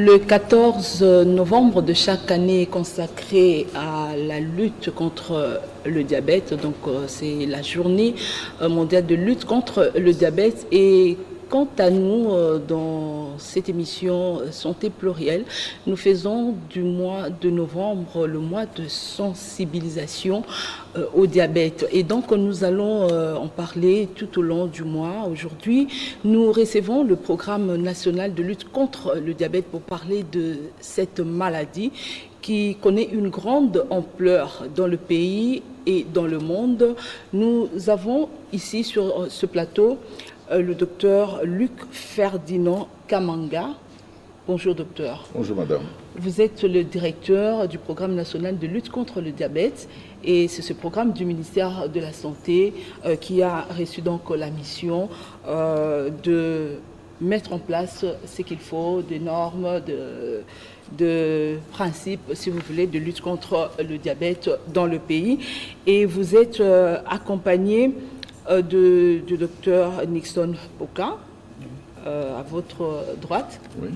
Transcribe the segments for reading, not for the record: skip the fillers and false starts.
Le 14 novembre de chaque année est consacré à la lutte contre le diabète. Donc, c'est la journée mondiale de lutte contre le diabète. Et quant à nous, dans cette émission Santé plurielle, nous faisons du mois de novembre le mois de sensibilisation au diabète. Et donc, nous allons en parler tout au long du mois. Aujourd'hui, nous recevons le programme national de lutte contre le diabète pour parler de cette maladie qui connaît une grande ampleur dans le pays et dans le monde. Nous avons ici sur ce plateau le docteur Luc Ferdinand Kamanga. Bonjour docteur. Bonjour madame. Vous êtes le directeur du programme national de lutte contre le diabète et c'est ce programme du ministère de la Santé qui a reçu donc la mission de mettre en place ce qu'il faut, des normes, de principes, si vous voulez, de lutte contre le diabète dans le pays. Et vous êtes accompagné du docteur Nixon Poka, à votre droite. Oui.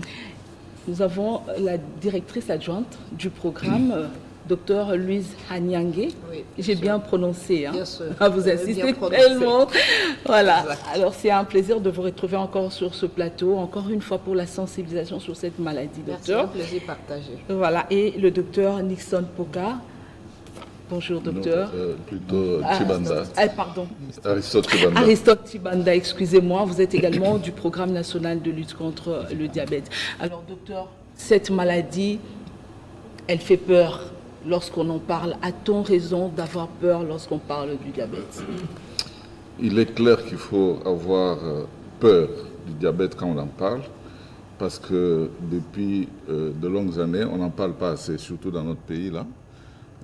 Nous avons la directrice adjointe du programme, docteur Louise Hanyangé. Oui, j'ai bien prononcé. Hein. Bien sûr. Vous insistez tellement. Voilà. Exact. Alors, c'est un plaisir de vous retrouver encore sur ce plateau, encore une fois pour la sensibilisation sur cette maladie, docteur. Merci, un plaisir partagé. Voilà. Et le docteur Nixon Poka. Bonjour, docteur. Non, plutôt Tibanda. Pardon. Aristote Tibanda. Aristote Tibanda, excusez-moi. Vous êtes également du programme national de lutte contre le diabète. Alors, docteur, cette maladie, elle fait peur lorsqu'on en parle. A-t-on raison d'avoir peur lorsqu'on parle du diabète? Il est clair qu'il faut avoir peur du diabète quand on en parle, parce que depuis de longues années, on n'en parle pas assez, surtout dans notre pays là.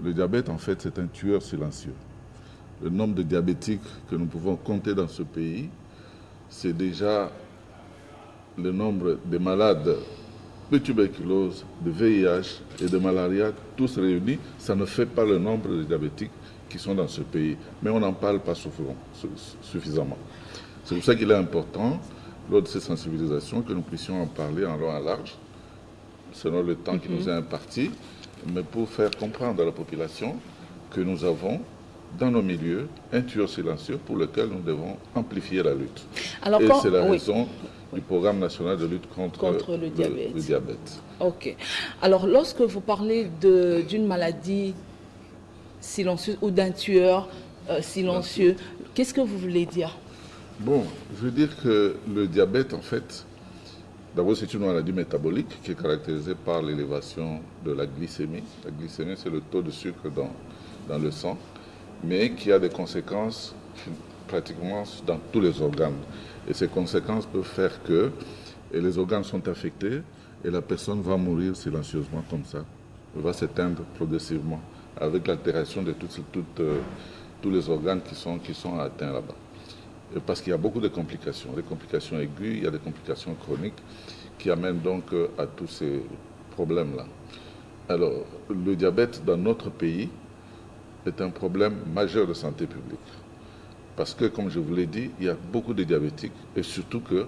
Le diabète, en fait, c'est un tueur silencieux. Le nombre de diabétiques que nous pouvons compter dans ce pays, c'est déjà le nombre de malades de tuberculose, de VIH et de malaria, tous réunis. Ça ne fait pas le nombre de diabétiques qui sont dans ce pays. Mais on n'en parle pas suffisamment. C'est pour ça qu'il est important, lors de ces sensibilisations, que nous puissions en parler en long et en large, selon le temps qui nous est imparti, mais pour faire comprendre à la population que nous avons dans nos milieux un tueur silencieux pour lequel nous devons amplifier la lutte. Alors, et c'est la raison du programme national de lutte contre le diabète. Ok. Alors, lorsque vous parlez d'une maladie silencieuse ou d'un tueur silencieux, qu'est-ce que vous voulez dire? Bon, je veux dire que le diabète, en fait, d'abord, c'est une maladie métabolique qui est caractérisée par l'élévation de la glycémie. La glycémie, c'est le taux de sucre dans le sang, mais qui a des conséquences pratiquement dans tous les organes. Et ces conséquences peuvent faire que les organes sont affectés et la personne va mourir silencieusement comme ça. Elle va s'éteindre progressivement avec l'altération de tous les organes qui sont atteints là-bas. Parce qu'il y a beaucoup de complications, des complications aiguës, il y a des complications chroniques qui amènent donc à tous ces problèmes-là. Alors, le diabète dans notre pays est un problème majeur de santé publique. Parce que, comme je vous l'ai dit, il y a beaucoup de diabétiques et surtout que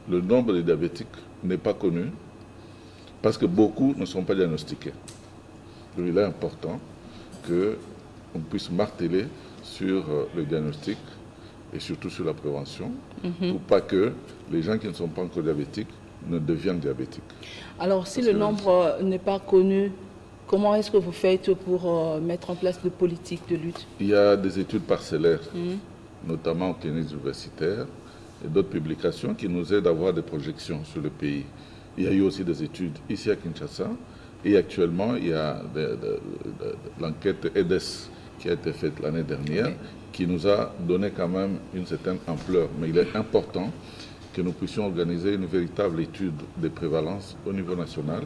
le nombre de diabétiques n'est pas connu parce que beaucoup ne sont pas diagnostiqués. Donc, il est important qu'on puisse marteler sur le diagnostic et surtout sur la prévention, pour pas que les gens qui ne sont pas encore diabétiques ne deviennent diabétiques. Alors, si le nombre n'est pas connu, comment est-ce que vous faites pour mettre en place des politiques de lutte? Il y a des études parcellaires, notamment en cliniques universitaires, et d'autres publications qui nous aident à avoir des projections sur le pays. Il y a eu aussi des études ici à Kinshasa, et actuellement, il y a l'enquête EDES qui a été faite l'année dernière, qui nous a donné quand même une certaine ampleur. Mais il est important que nous puissions organiser une véritable étude de prévalence au niveau national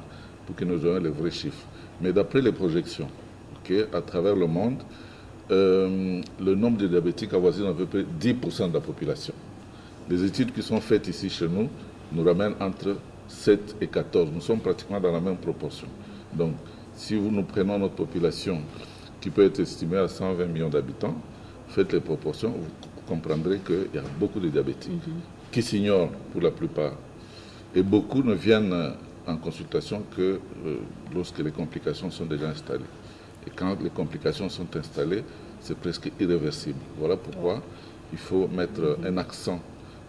pour que nous ayons les vrais chiffres. Mais d'après les projections, à travers le monde, le nombre de diabétiques avoisine à peu près 10% de la population. Les études qui sont faites ici chez nous nous ramènent entre 7 et 14. Nous sommes pratiquement dans la même proportion. Donc, si nous prenons notre population qui peut être estimée à 120 millions d'habitants, faites les proportions, vous comprendrez qu'il y a beaucoup de diabétiques qui s'ignorent pour la plupart. Et beaucoup ne viennent en consultation que lorsque les complications sont déjà installées. Et quand les complications sont installées, c'est presque irréversible. Voilà pourquoi il faut mettre un accent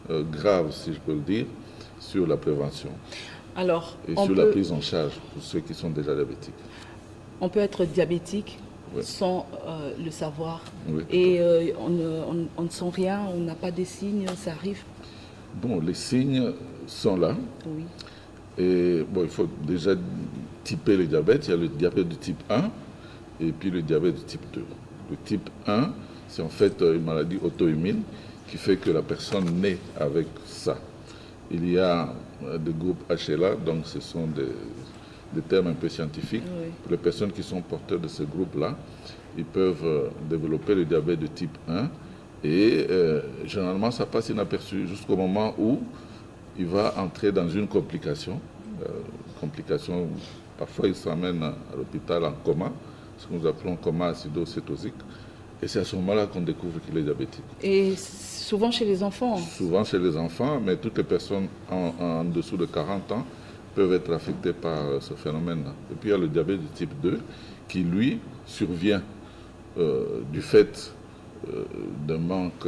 grave, si je peux le dire, sur la prévention. Alors, et sur la prise en charge pour ceux qui sont déjà diabétiques. On peut être diabétique sans le savoir. Et on ne sent rien, on n'a pas de signes, ça arrive. Bon, les signes sont là. Oui. Et bon, il faut déjà typer le diabète. Il y a le diabète de type 1 et puis le diabète de type 2. Le type 1, c'est en fait une maladie auto-immune qui fait que la personne naît avec ça. Il y a des groupes HLA, donc ce sont des termes un peu scientifiques. Oui. Pour les personnes qui sont porteurs de ce groupe-là, ils peuvent développer le diabète de type 1 et généralement ça passe inaperçu jusqu'au moment où il va entrer dans une complication. Complication, parfois il s'emmène à l'hôpital en coma, ce que nous appelons coma acidocétosique. Et c'est à ce moment-là qu'on découvre qu'il est diabétique. Et souvent chez les enfants? Souvent chez les enfants, mais toutes les personnes en dessous de 40 ans peuvent être affectées par ce phénomène-là. Et puis il y a le diabète de type 2 qui, lui, survient du fait d'un manque,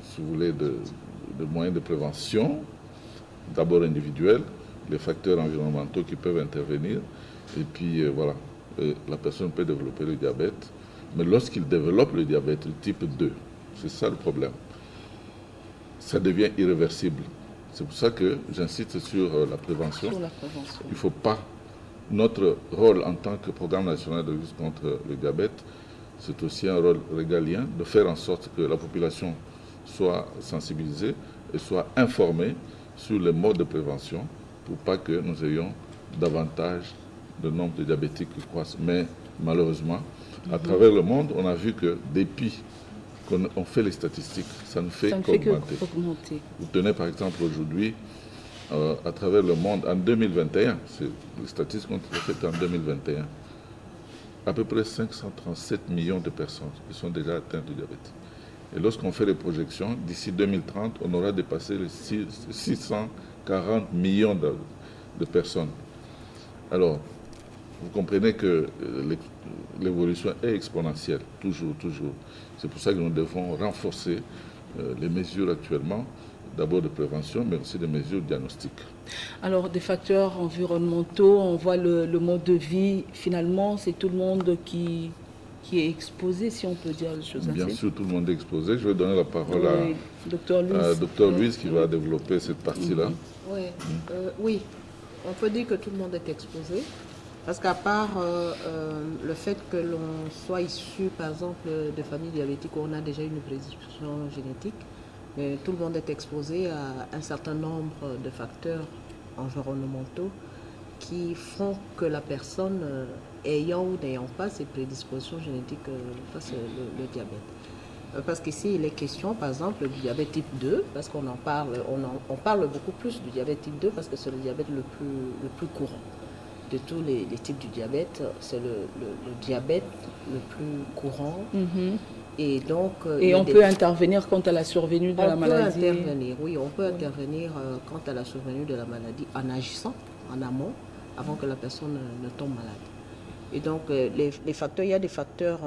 si vous voulez, de moyens de prévention, d'abord individuels, les facteurs environnementaux qui peuvent intervenir, et puis voilà, la personne peut développer le diabète. Mais lorsqu'il développe le diabète de type 2, c'est ça le problème, ça devient irréversible. C'est pour ça que j'insiste sur la prévention. Sur la prévention. Il ne faut pas... Notre rôle en tant que programme national de lutte contre le diabète, c'est aussi un rôle régalien de faire en sorte que la population soit sensibilisée et soit informée sur les modes de prévention pour pas que nous ayons davantage de nombre de diabétiques qui croissent. Mais malheureusement, à travers le monde, on a vu que depuis qu'on fait les statistiques, ça ne fait qu'augmenter. Vous tenez par exemple aujourd'hui, à travers le monde, en 2021, les statistiques ont été faites en 2021, à peu près 537 millions de personnes qui sont déjà atteintes de diabète. Et lorsqu'on fait les projections, d'ici 2030, on aura dépassé les 640 millions de personnes. Alors, vous comprenez que l'évolution est exponentielle, toujours, toujours. C'est pour ça que nous devons renforcer les mesures actuellement, d'abord de prévention, mais aussi des mesures diagnostiques. Alors, des facteurs environnementaux, on voit le mode de vie, finalement, c'est tout le monde qui est exposé, si on peut dire les choses ainsi. Bien sûr, tout le monde est exposé. Je vais donner la parole à Dr Louise qui va développer cette partie-là. Oui, on peut dire que tout le monde est exposé. Parce qu'à part le fait que l'on soit issu, par exemple, de familles diabétiques où on a déjà une prédisposition génétique, mais tout le monde est exposé à un certain nombre de facteurs environnementaux qui font que la personne, ayant ou n'ayant pas ces prédispositions génétiques, fasse le diabète. Parce qu'ici, il est question, par exemple, du diabète type 2, parce qu'on en parle, on parle beaucoup plus du diabète type 2 parce que c'est le diabète le plus courant. De tous les types du diabète, c'est le diabète le plus courant. Et donc, on peut intervenir quant à la survenue de la maladie. On peut intervenir, oui, on peut intervenir quant à la survenue de la maladie en agissant en amont, avant que la personne ne tombe malade. Et donc, les facteurs, il y a des facteurs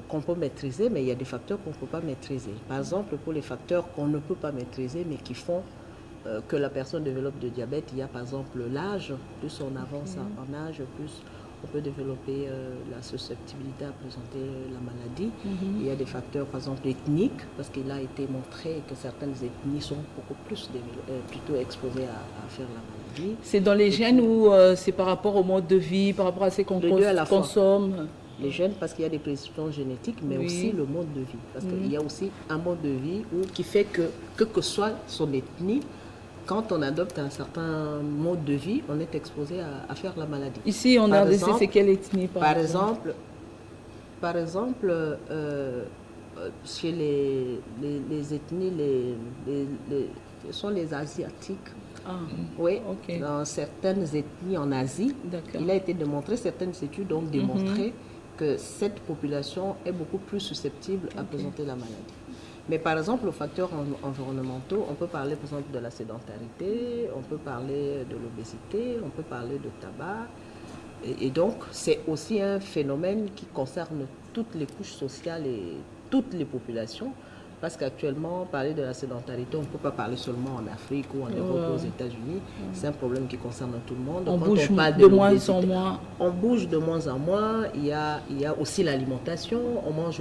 qu'on peut maîtriser, mais il y a des facteurs qu'on ne peut pas maîtriser. Par exemple, pour les facteurs qu'on ne peut pas maîtriser, mais qui font que la personne développe de diabète, il y a par exemple l'âge, plus on avance en âge, plus on peut développer la susceptibilité à présenter la maladie. Il y a des facteurs par exemple ethniques, parce qu'il a été montré que certaines ethnies sont beaucoup plus plutôt exposées à faire la maladie. C'est dans les gènes ou c'est par rapport au mode de vie, par rapport à ce qu'on consomme? Les gènes, parce qu'il y a des prédispositions génétiques, mais aussi le mode de vie. Parce qu'il y a aussi un mode de vie qui fait que soit son ethnie, quand on adopte un certain mode de vie, on est exposé à faire la maladie. Ici, on a c'est quelle ethnie par exemple, chez les ethnies, ce sont les Asiatiques. Oui, dans certaines ethnies en Asie, il a été démontré, certaines études ont démontré que cette population est beaucoup plus susceptible à présenter la maladie. Mais par exemple, aux facteurs environnementaux, on peut parler par exemple de la sédentarité, on peut parler de l'obésité, on peut parler de tabac. Et donc, c'est aussi un phénomène qui concerne toutes les couches sociales et toutes les populations. Parce qu'actuellement, parler de la sédentarité, on ne peut pas parler seulement en Afrique ou en Europe ou aux États-Unis. C'est un problème qui concerne tout le monde. On Quand bouge on parle de moins en moins. On bouge de moins en moins. Il y a aussi l'alimentation. On mange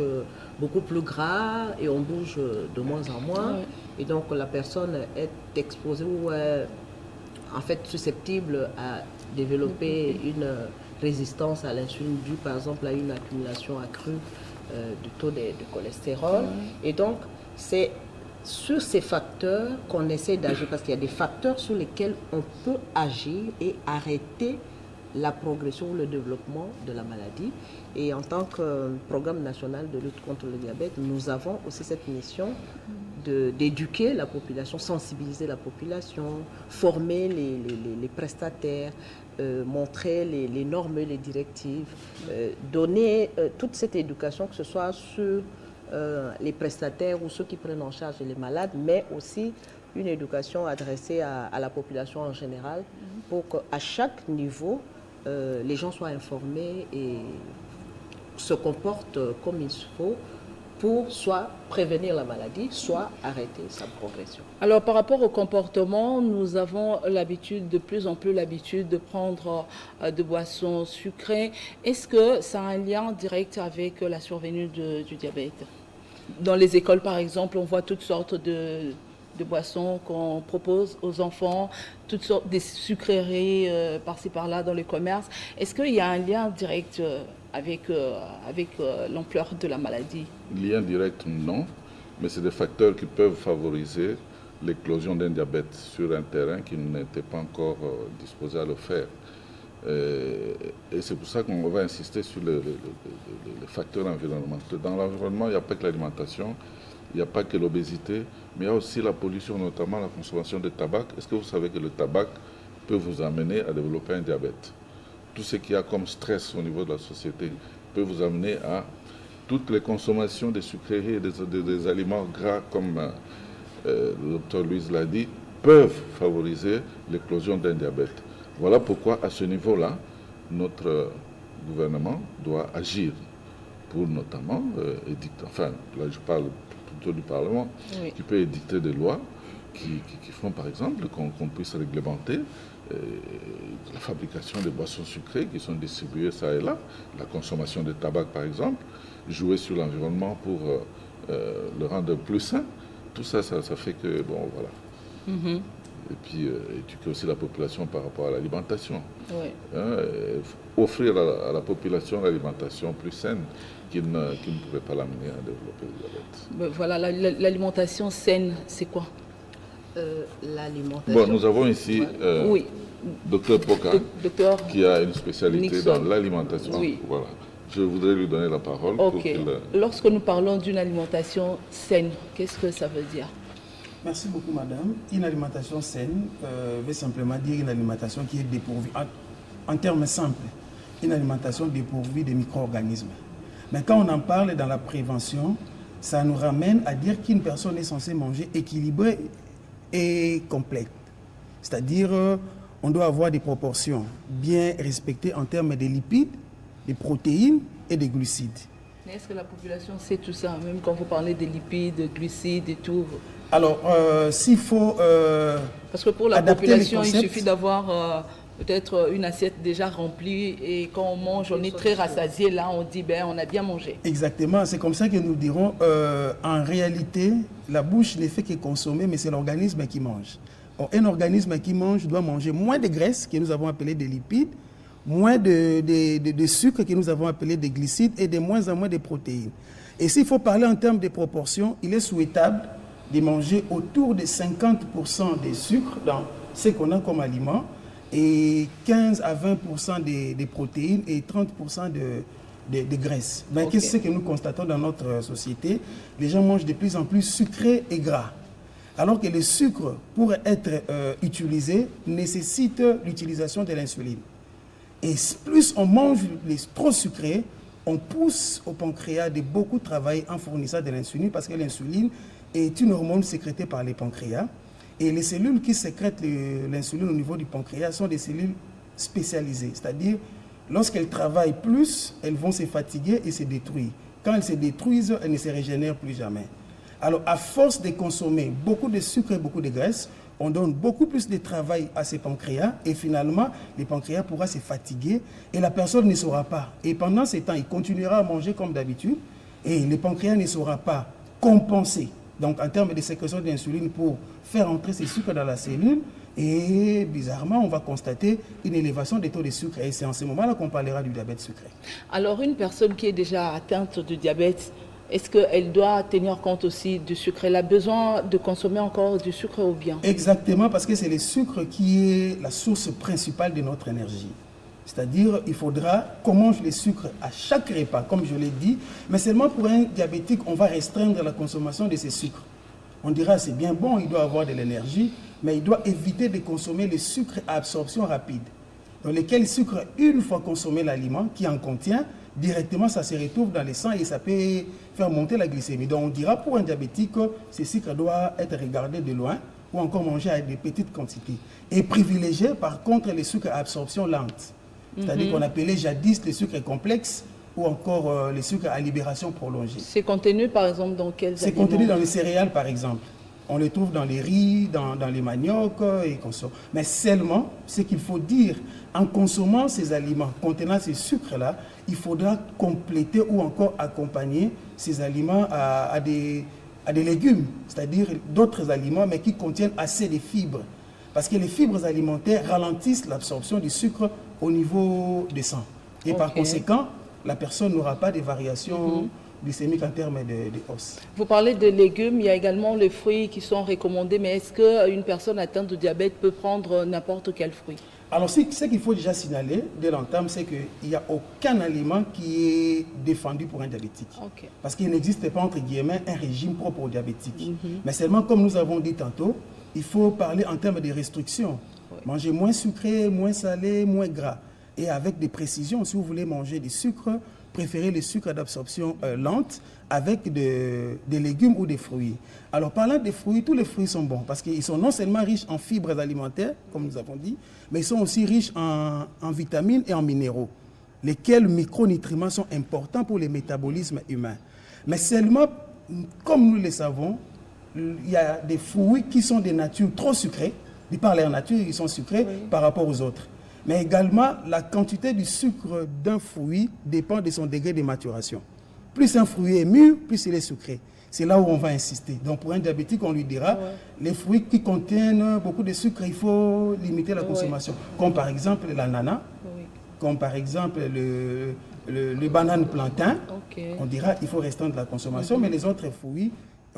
beaucoup plus gras et on bouge de moins en moins. Ouais. Et donc, la personne est exposée ou est en fait susceptible à développer une résistance à l'insuline due par exemple à une accumulation accrue du taux de cholestérol. Et donc, c'est sur ces facteurs qu'on essaie d'agir, parce qu'il y a des facteurs sur lesquels on peut agir et arrêter la progression ou le développement de la maladie. Et en tant que programme national de lutte contre le diabète, nous avons aussi cette mission d'éduquer la population, sensibiliser la population, former les prestataires, montrer les normes et les directives, donner toute cette éducation, que ce soit sur les prestataires ou ceux qui prennent en charge les malades, mais aussi une éducation adressée à la population en général pour qu'à chaque niveau, les gens soient informés et se comportent comme il faut pour soit prévenir la maladie, soit arrêter sa progression. Alors, par rapport au comportement, nous avons l'habitude, de plus en plus l'habitude de prendre de boissons sucrées. Est-ce que ça a un lien direct avec la survenue du diabète? Dans les écoles, par exemple, on voit toutes sortes de boissons qu'on propose aux enfants, toutes sortes de sucreries par-ci par-là dans le commerce. Est-ce qu'il y a un lien direct avec l'ampleur de la maladie? Lien direct, non, mais c'est des facteurs qui peuvent favoriser l'éclosion d'un diabète sur un terrain qui n'était pas encore disposé à le faire. Et c'est pour ça qu'on va insister sur les facteurs environnementaux. Dans l'environnement, il n'y a pas que l'alimentation, il n'y a pas que l'obésité, mais il y a aussi la pollution, notamment la consommation de tabac. Est-ce que vous savez que le tabac peut vous amener à développer un diabète? Tout ce qu'il y a comme stress au niveau de la société peut vous amener à toutes les consommations des sucreries et des aliments gras, comme le docteur Louise l'a dit, peuvent favoriser l'éclosion d'un diabète. Voilà pourquoi, à ce niveau-là, notre gouvernement doit agir pour notamment édicter, enfin, là je parle plutôt du Parlement, oui, qui peut édicter des lois qui font par exemple qu'on puisse réglementer la fabrication des boissons sucrées qui sont distribuées ça et là, la consommation de tabac par exemple, jouer sur l'environnement pour le rendre plus sain. Tout ça, ça fait que, bon, voilà. Mm-hmm. Et puis, éduquer aussi la population par rapport à l'alimentation. Oui. Offrir à la population l'alimentation plus saine qui ne pourrait pas l'amener à développer le diabète. Ben voilà, l'alimentation saine, c'est quoi? L'alimentation. Bon, nous avons ici oui, Dr Poka, qui a une spécialité Nixon dans l'alimentation. Oui. Voilà. Je voudrais lui donner la parole. Okay. Lorsque nous parlons d'une alimentation saine, qu'est-ce que ça veut dire? Merci beaucoup, madame. Une alimentation saine veut simplement dire une alimentation qui est dépourvue, en termes simples, une alimentation dépourvue de micro-organismes. Mais quand on en parle dans la prévention, ça nous ramène à dire qu'une personne est censée manger équilibré et complète. C'est-à-dire, on doit avoir des proportions bien respectées en termes de lipides, des protéines et des glucides. Mais est-ce que la population sait tout ça, même quand vous parlez des lipides, des glucides et tout? Alors, s'il faut parce que pour la population, il suffit d'avoir peut-être une assiette déjà remplie et quand on mange, on est très rassasié. Là, on dit, ben, on a bien mangé. Exactement, c'est comme ça que nous dirons, en réalité, la bouche ne fait que consommer, mais c'est l'organisme qui mange. Or, un organisme qui mange doit manger moins de graisses, que nous avons appelées des lipides, moins de sucre, que nous avons appelé des glucides, et de moins en moins de protéines. Et s'il faut parler en termes de proportions, il est souhaitable de manger autour de 50% de sucre dans ce qu'on a comme aliment, et 15 à 20% de protéines et 30% de graisse. Ben, okay. Qu'est-ce que nous constatons dans notre société? Les gens mangent de plus en plus sucré et gras. Alors que le sucre, pour être utilisé, nécessite l'utilisation de l'insuline. Et plus on mange trop sucré, on pousse au pancréas de beaucoup travailler en fournissant de l'insuline parce que l'insuline est une hormone sécrétée par les pancréas. Et les cellules qui sécrètent l'insuline au niveau du pancréas sont des cellules spécialisées. C'est-à-dire, lorsqu'elles travaillent plus, elles vont se fatiguer et se détruire. Quand elles se détruisent, elles ne se régénèrent plus jamais. Alors, à force de consommer beaucoup de sucre et beaucoup de graisse, on donne beaucoup plus de travail à ces pancréas et finalement, les pancréas pourront se fatiguer et la personne ne saura pas. Et pendant ce temps, il continuera à manger comme d'habitude et le pancréas ne saura pas compenser. Donc, en termes de sécrétion d'insuline pour faire entrer ces sucres dans la cellule. Et bizarrement, on va constater une élévation des taux de sucre. Et c'est en ce moment-là qu'on parlera du diabète sucré. Alors, une personne qui est déjà atteinte de diabète, est-ce qu'elle doit tenir compte aussi du sucre? Elle a besoin de consommer encore du sucre ou bien? Exactement, parce que c'est le sucre qui est la source principale de notre énergie. C'est-à-dire, il faudra qu'on mange les sucres à chaque repas, comme je l'ai dit. Mais seulement pour un diabétique, on va restreindre la consommation de ces sucres. On dira, c'est bien bon, il doit avoir de l'énergie, mais il doit éviter de consommer les sucres à absorption rapide, dans lesquels le sucre, une fois consommé l'aliment qui en contient, directement ça se retrouve dans le sang et ça peut faire monter la glycémie. Donc on dira pour un diabétique que ces sucres doivent être regardés de loin ou encore manger à de petites quantités. Et privilégier par contre les sucres à absorption lente, c'est-à-dire qu'on appelait jadis les sucres complexes ou encore les sucres à libération prolongée. C'est contenu par exemple dans quels aliments? C'est contenu dans les céréales par exemple. On les trouve dans les riz, dans les maniocs et consomme. Mais seulement, ce qu'il faut dire, en consommant ces aliments contenant ces sucres-là, il faudra compléter ou encore accompagner ces aliments à des légumes, c'est-à-dire d'autres aliments, mais qui contiennent assez de fibres. Parce que les fibres alimentaires ralentissent l'absorption du sucre au niveau du sang. Et par conséquent, la personne n'aura pas de variations glycémiques en termes de hausse. Vous parlez de légumes, il y a également les fruits qui sont recommandés, mais est-ce qu'une personne atteinte de diabète peut prendre n'importe quel fruit? Alors, ce qu'il faut déjà signaler dès l'entame, c'est qu'il n'y a aucun aliment qui est défendu pour un diabétique. Parce qu'il n'existe pas, entre guillemets, un régime propre aux diabétiques. Mais seulement, comme nous avons dit tantôt, il faut parler en termes de restrictions. Manger moins sucré, moins salé, moins gras. Et avec des précisions, si vous voulez manger du sucre, préférez les sucres d'absorption lente avec des légumes ou des fruits. Alors, parlant des fruits, tous les fruits sont bons parce qu'ils sont non seulement riches en fibres alimentaires, comme nous avons dit, mais ils sont aussi riches en vitamines et en minéraux, lesquels micronutriments sont importants pour le métabolisme humain. Mais seulement, comme nous le savons, il y a des fruits qui sont de nature trop sucrés. De par leur nature, ils sont sucrés par rapport aux autres. Mais également, la quantité du sucre d'un fruit dépend de son degré de maturation. Plus un fruit est mûr, plus il est sucré. C'est là où on va insister. Donc pour un diabétique, on lui dira, les fruits qui contiennent beaucoup de sucre, il faut limiter la consommation. Comme par exemple l'ananas, comme par exemple le banane plantain. On dira, il faut restreindre la consommation, mais les autres fruits,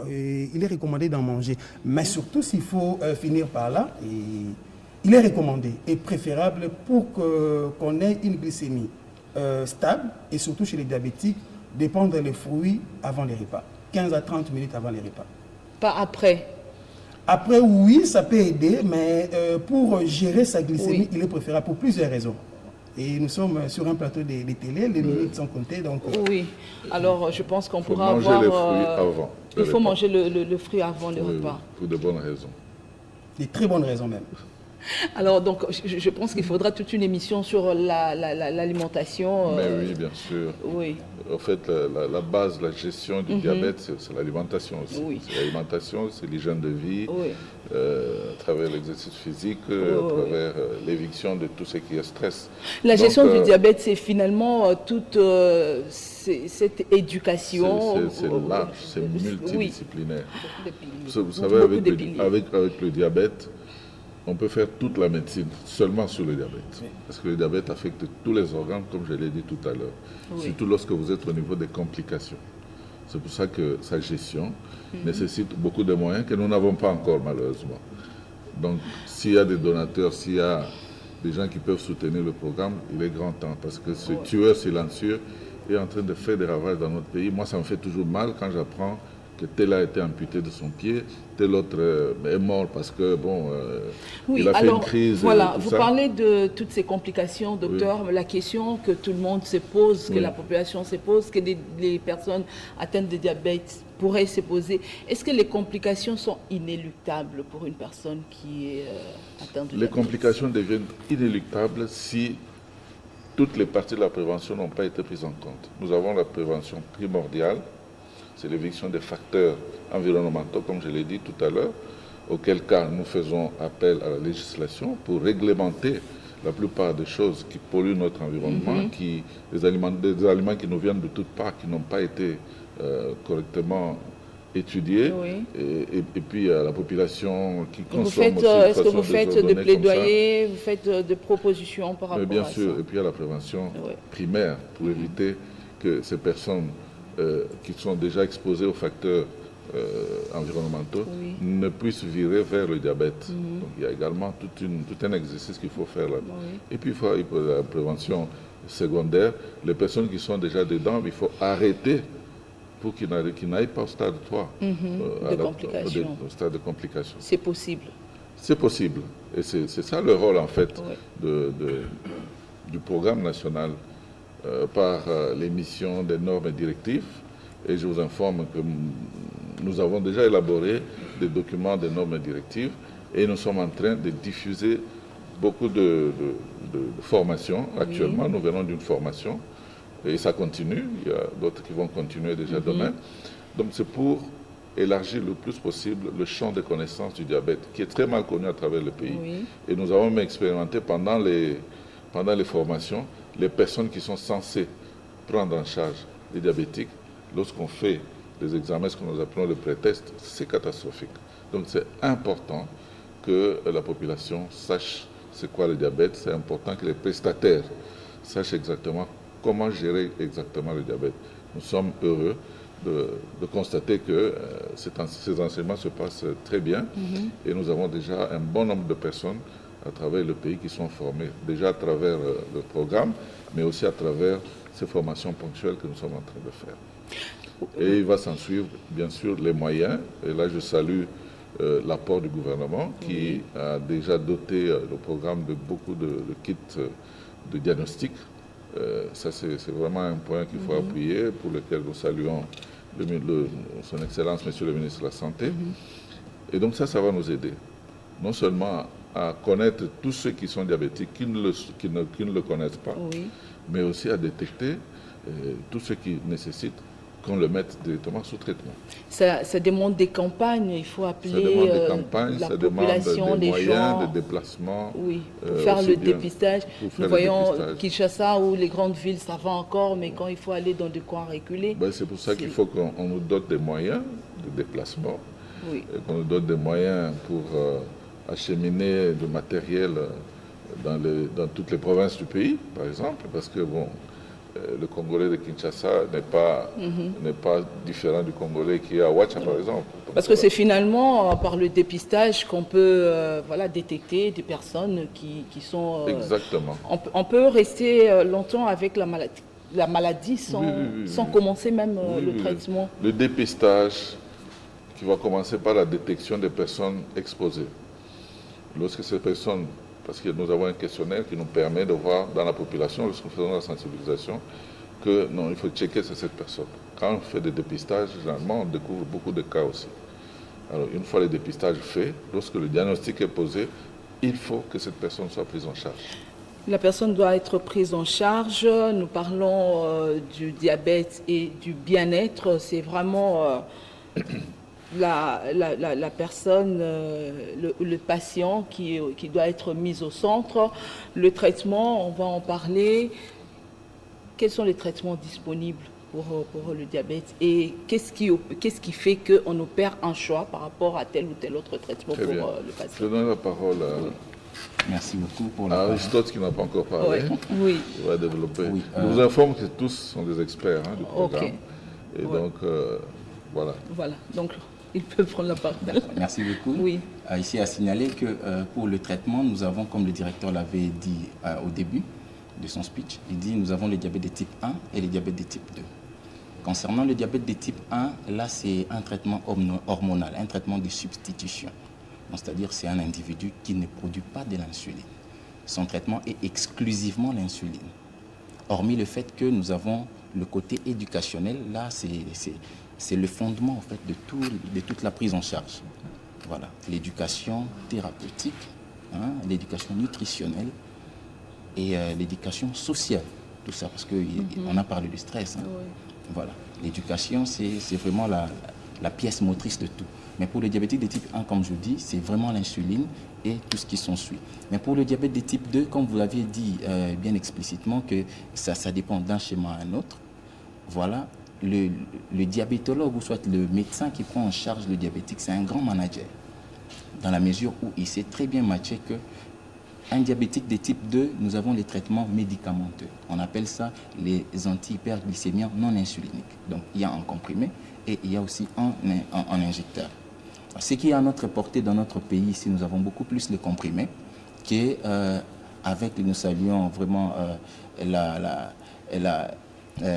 il est recommandé d'en manger. Mais surtout, s'il faut finir par là, il est recommandé et préférable pour qu'on ait une glycémie stable et surtout chez les diabétiques, de prendre les fruits avant les repas, 15 à 30 minutes avant les repas. Pas après? Après, oui, ça peut aider, mais pour gérer sa glycémie, il est préférable pour plusieurs raisons. Et nous sommes sur un plateau de télé, les minutes sont comptées. Donc, oui, alors je pense qu'on pourra avoir... manger les fruits avant. Il faut manger le fruit avant le repas. Pour de bonnes raisons. De très bonnes raisons même. Alors, donc, je pense qu'il faudra toute une émission sur l'alimentation. Mais oui, bien sûr. Oui. En fait, la base, la gestion du diabète, c'est l'alimentation aussi. C'est l'alimentation, c'est l'hygiène de vie, à travers l'exercice physique, à travers l'éviction de tout ce qui est stress. La gestion du diabète, c'est finalement toute cette éducation. C'est large, c'est multidisciplinaire. Vous savez, avec le diabète, on peut faire toute la médecine seulement sur le diabète. Parce que le diabète affecte tous les organes, comme je l'ai dit tout à l'heure. Surtout lorsque vous êtes au niveau des complications. C'est pour ça que sa gestion nécessite beaucoup de moyens que nous n'avons pas encore, malheureusement. Donc, s'il y a des donateurs, s'il y a des gens qui peuvent soutenir le programme, il est grand temps. Parce que ce tueur silencieux est en train de faire des ravages dans notre pays. Moi, ça me fait toujours mal quand j'apprends que tel a été amputé de son pied, tel autre est mort parce que, bon, oui, il a fait une crise. Voilà, tout vous ça. parlez de toutes ces complications, docteur. Oui. La question que tout le monde se pose, que la population se pose, que les personnes atteintes de diabète pourraient se poser. Est-ce que les complications sont inéluctables pour une personne qui est atteinte de diabète? Les complications deviennent inéluctables si toutes les parties de la prévention n'ont pas été prises en compte. Nous avons la prévention primordiale, c'est l'éviction des facteurs environnementaux, comme je l'ai dit tout à l'heure, auquel cas nous faisons appel à la législation pour réglementer la plupart des choses qui polluent notre environnement, des aliments qui nous viennent de toutes parts, qui n'ont pas été correctement étudiés, et puis la population qui consomme aussi. Est-ce que vous faites de plaidoyer, vous faites de propositions par rapport à ça? Bien sûr, et puis à la prévention primaire pour éviter que ces personnes qui sont déjà exposées aux facteurs environnementaux ne puissent virer vers le diabète. Donc il y a également tout un exercice qu'il faut faire là. Et puis il faut la prévention secondaire. Les personnes qui sont déjà dedans, il faut arrêter pour qu'ils n'aillent pas au stade 3, au stade de complication. C'est possible. C'est possible. Et c'est ça le rôle en fait du programme national par l'émission des normes et directives. Et je vous informe que nous avons déjà élaboré des documents des normes et directives et nous sommes en train de diffuser beaucoup de formations. Actuellement, nous venons d'une formation et ça continue. Il y a d'autres qui vont continuer déjà demain. Donc c'est pour élargir le plus possible le champ de connaissances du diabète, qui est très mal connu à travers le pays. Et nous avons même expérimenté pendant les formations, les personnes qui sont censées prendre en charge les diabétiques, lorsqu'on fait les examens, ce que nous appelons le pré-test, c'est catastrophique. Donc c'est important que la population sache c'est quoi le diabète. C'est important que les prestataires sachent exactement comment gérer exactement le diabète. Nous sommes heureux de constater que ces enseignements se passent très bien et nous avons déjà un bon nombre de personnes à travers le pays qui sont formées, déjà à travers le programme, mais aussi à travers ces formations ponctuelles que nous sommes en train de faire. Et il va s'en suivre, bien sûr, les moyens. Et là, je salue l'apport du gouvernement qui a déjà doté le programme de beaucoup de kits de diagnostic. Ça, c'est vraiment un point qu'il faut appuyer, pour lequel nous saluons son Excellence, Monsieur le ministre de la Santé. Et donc ça va nous aider. Non seulement à connaître tous ceux qui sont diabétiques, qui ne le connaissent pas, mais aussi à détecter tous ceux qui nécessitent qu'on le mette directement sous traitement. Ça demande des campagnes, il faut appeler ça demande des campagnes, la ça population, demande des moyens, gens, des déplacements. Pour faire le dépistage. Nous voyons Kinshasa ou les grandes villes, ça va encore, mais quand il faut aller dans des coins reculés... c'est pour ça qu'il faut qu'on nous donne des moyens de déplacement, qu'on nous donne des moyens pour acheminer du matériel dans toutes les provinces du pays, par exemple, parce que le Congolais de Kinshasa n'est pas différent du Congolais qui est à Ouacha, par exemple. Donc, parce que c'est finalement par le dépistage qu'on peut détecter des personnes qui sont... Exactement. On peut rester longtemps avec la maladie sans commencer même le traitement. Le dépistage qui va commencer par la détection des personnes exposées. Lorsque ces personnes... Parce que nous avons un questionnaire qui nous permet de voir dans la population, lorsque nous faisons la sensibilisation, que non, il faut checker sur cette personne. Quand on fait des dépistages, généralement, on découvre beaucoup de cas aussi. Alors, une fois le dépistage fait, lorsque le diagnostic est posé, il faut que cette personne soit prise en charge. La personne doit être prise en charge. Nous parlons du diabète et du bien-être. C'est vraiment... la personne, le patient qui doit être mis au centre. Le traitement, on va en parler. Quels sont les traitements disponibles pour le diabète et qu'est-ce qui fait qu'on opère un choix par rapport à tel ou tel autre traitement pour le patient? Je donne la parole Merci beaucoup pour la Aristote qui n'a pas encore parlé. Oui. Il va développer. Je vous informe que tous sont des experts du programme. Et donc, voilà. Voilà. Donc, il peut prendre la parole. Merci beaucoup. Oui. Ici, à signaler que pour le traitement, nous avons, comme le directeur l'avait dit au début de son speech, il dit nous avons le diabète de type 1 et le diabète de type 2. Concernant le diabète de type 1, là, c'est un traitement hormonal, un traitement de substitution. C'est-à-dire c'est un individu qui ne produit pas de l'insuline. Son traitement est exclusivement l'insuline. Hormis le fait que nous avons le côté éducationnel, là, c'est le fondement en fait, de toute la prise en charge. Voilà, l'éducation thérapeutique, l'éducation nutritionnelle et l'éducation sociale. Tout ça, parce qu'on a parlé du stress. Oui. Voilà, l'éducation, c'est vraiment la pièce motrice de tout. Mais pour le diabétique de type 1, comme je dis, c'est vraiment l'insuline et tout ce qui s'ensuit. Mais pour le diabète de type 2, comme vous l'aviez dit bien explicitement, que ça dépend d'un schéma à un autre, voilà, le diabétologue ou soit le médecin qui prend en charge le diabétique, c'est un grand manager, dans la mesure où il sait très bien matcher que un diabétique de type 2, nous avons les traitements médicamenteux. On appelle ça les antihyperglycémiens non insuliniques. Donc, il y a en comprimé et il y a aussi en injecteur. Ce qui est à notre portée dans notre pays, ici, nous avons beaucoup plus les comprimés, qui est, avec, nous saluons vraiment le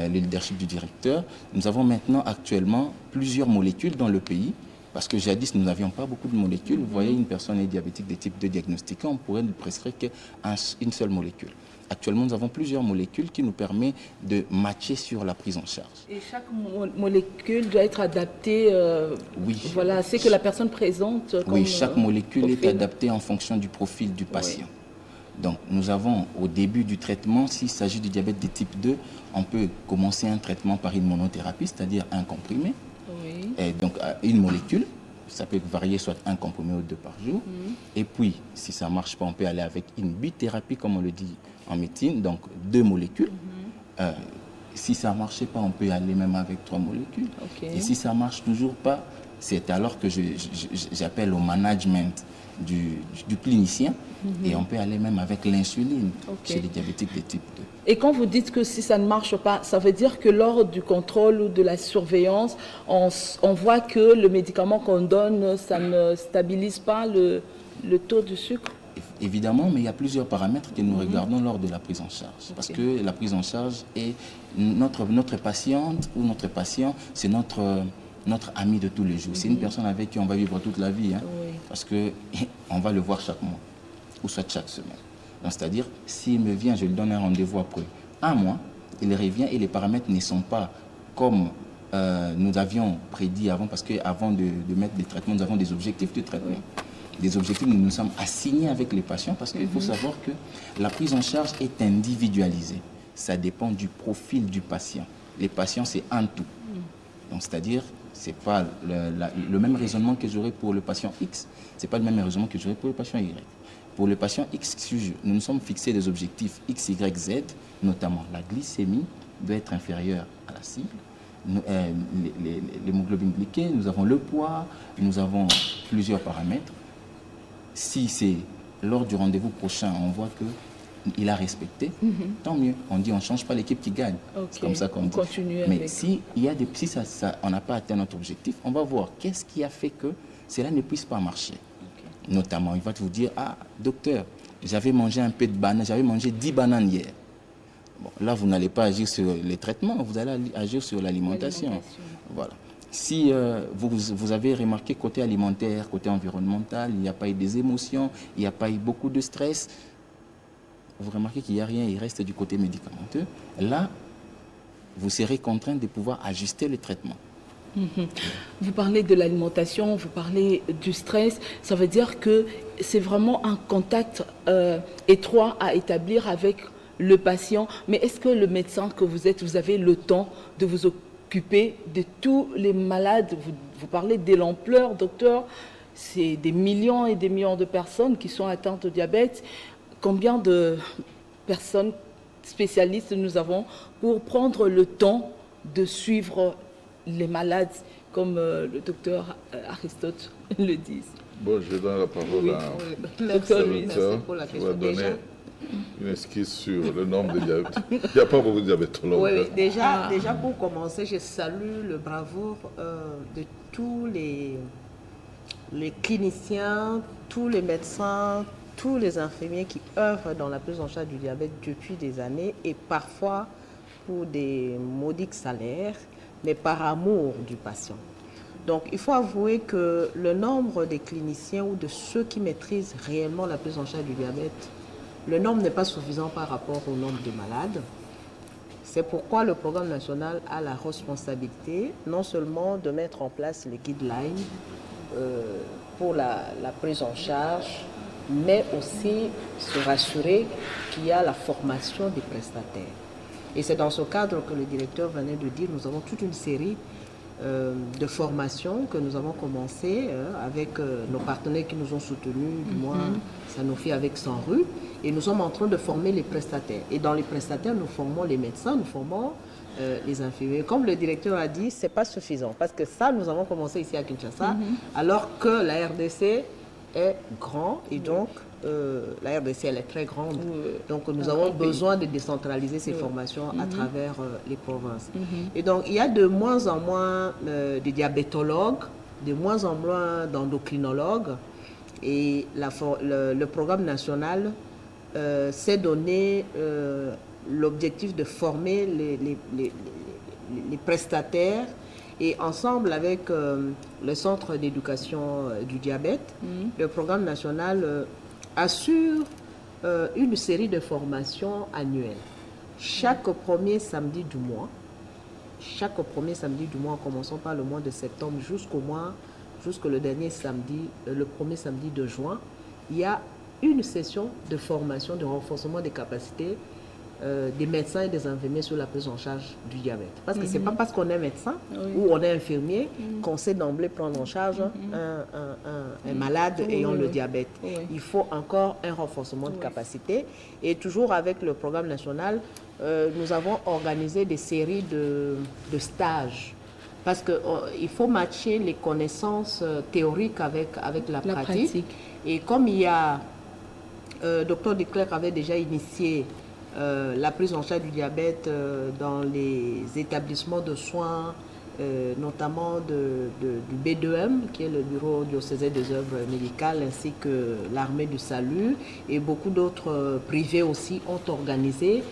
leadership du directeur, nous avons maintenant actuellement plusieurs molécules dans le pays. Parce que jadis, nous n'avions pas beaucoup de molécules. Vous voyez, une personne est diabétique de type 2 diagnostiquée, on pourrait ne prescrire qu'une seule molécule. Actuellement, nous avons plusieurs molécules qui nous permettent de matcher sur la prise en charge. Et chaque molécule doit être adaptée oui. Voilà, c'est que la personne présente. Comme, oui, chaque molécule est adaptée en fonction du profil du patient. Oui. Donc, nous avons au début du traitement, s'il s'agit du diabète de type 2, on peut commencer un traitement par une monothérapie, c'est-à-dire un comprimé. Oui. Et donc, une molécule, ça peut varier soit un comprimé ou 2 par jour. Et puis, si ça ne marche pas, on peut aller avec une bithérapie, comme on le dit en médecine, donc 2 molécules. Si ça ne marchait pas, on peut aller même avec 3 molécules. Et si ça ne marche toujours pas, c'est alors que j'appelle au management du clinicien et on peut aller même avec l'insuline chez les diabétiques de type 2. Et quand vous dites que si ça ne marche pas, ça veut dire que lors du contrôle ou de la surveillance, on voit que le médicament qu'on donne, ça ne stabilise pas le taux de sucre? Évidemment, mais il y a plusieurs paramètres que nous regardons lors de la prise en charge. Parce que la prise en charge est notre patiente ou notre patient, c'est notre ami de tous les jours. C'est une personne avec qui on va vivre toute la vie. Parce qu'on va le voir chaque mois ou soit chaque semaine. C'est-à-dire, s'il me vient, je lui donne un rendez-vous après un mois, il revient et les paramètres ne sont pas comme nous avions prédit avant, parce qu'avant de mettre des traitements, nous avons des objectifs de traitement. Des objectifs, nous nous sommes assignés avec les patients, parce qu'il faut savoir que la prise en charge est individualisée. Ça dépend du profil du patient. Les patients, c'est un tout. Donc, c'est-à-dire, ce n'est pas le même raisonnement que j'aurai pour le patient X, ce n'est pas le même raisonnement que j'aurai pour le patient Y. Pour le patient X, nous nous sommes fixés des objectifs X, Y, Z, notamment la glycémie doit être inférieure à la cible, l'hémoglobine glyquée, nous avons le poids, nous avons plusieurs paramètres. Si c'est lors du rendez-vous prochain, on voit qu'il a respecté, tant mieux. On dit on ne change pas l'équipe qui gagne. C'est comme ça qu'on dit. Mais si on n'a pas atteint notre objectif, on va voir qu'est-ce qui a fait que cela ne puisse pas marcher. Notamment, il va vous dire, ah, docteur, j'avais mangé un peu de banane, j'avais mangé 10 bananes hier. Bon, là, vous n'allez pas agir sur les traitements, vous allez agir sur l'alimentation. Voilà. Si vous avez remarqué côté alimentaire, côté environnemental, il n'y a pas eu des émotions, il n'y a pas eu beaucoup de stress, vous remarquez qu'il n'y a rien, il reste du côté médicamenteux. Là, vous serez contraint de pouvoir ajuster le traitement. Vous parlez de l'alimentation, vous parlez du stress, ça veut dire que c'est vraiment un contact étroit à établir avec le patient. Mais est-ce que le médecin que vous êtes, vous avez le temps de vous occuper de tous les malades? Vous parlez de l'ampleur, docteur, c'est des millions et des millions de personnes qui sont atteintes de diabète. Combien de personnes spécialistes nous avons pour prendre le temps de suivre les malades, comme le docteur Aristote le dit? Bon, je donne la parole à Docteur qui va donner une esquisse sur le nombre de diabètes. Il n'y a pas beaucoup de diabétologues. Oui, déjà pour commencer, je salue le bravoure de tous les cliniciens, tous les médecins, tous les infirmiers qui œuvrent dans la prise en charge du diabète depuis des années et parfois pour des modiques salaires, mais par amour du patient. Donc, il faut avouer que le nombre des cliniciens ou de ceux qui maîtrisent réellement la prise en charge du diabète, le nombre n'est pas suffisant par rapport au nombre de malades. C'est pourquoi le programme national a la responsabilité non seulement de mettre en place les guidelines pour la prise en charge, mais aussi se rassurer qu'il y a la formation des prestataires. Et c'est dans ce cadre que le directeur venait de dire, nous avons toute une série de formations que nous avons commencé avec nos partenaires qui nous ont soutenus, du moins Sanofi avec Sanru, et nous sommes en train de former les prestataires. Et dans les prestataires, nous formons les médecins, nous formons les infirmiers. Comme le directeur a dit, ce n'est pas suffisant, parce que ça, nous avons commencé ici à Kinshasa, alors que la RDC est grand, et donc la RDC elle est très grande. Donc nous avons besoin de décentraliser ces formations à travers les provinces. Et donc il y a de moins en moins de diabétologues, de moins en moins d'endocrinologues, et le programme national s'est donné l'objectif de former les prestataires. Et ensemble avec le Centre d'éducation du diabète, le programme national assure une série de formations annuelles. Chaque premier samedi du mois, en commençant par le mois de septembre jusqu'au dernier samedi, le premier samedi de juin, il y a une session de formation, de renforcement des capacités des médecins et des infirmiers sur la prise en charge du diabète. Parce que ce n'est pas parce qu'on est médecin ou on est infirmier qu'on sait d'emblée prendre en charge un malade ayant le diabète. Il faut encore un renforcement de capacité. Et toujours avec le programme national, nous avons organisé des séries de stages. Parce qu'il faut matcher les connaissances théoriques avec la pratique. Et comme il y a... Dr Declercq avait déjà initié la prise en charge du diabète dans les établissements de soins, notamment du B2M, qui est le Bureau diocésain des œuvres médicales, ainsi que l'Armée du Salut, et beaucoup d'autres privés aussi ont organisé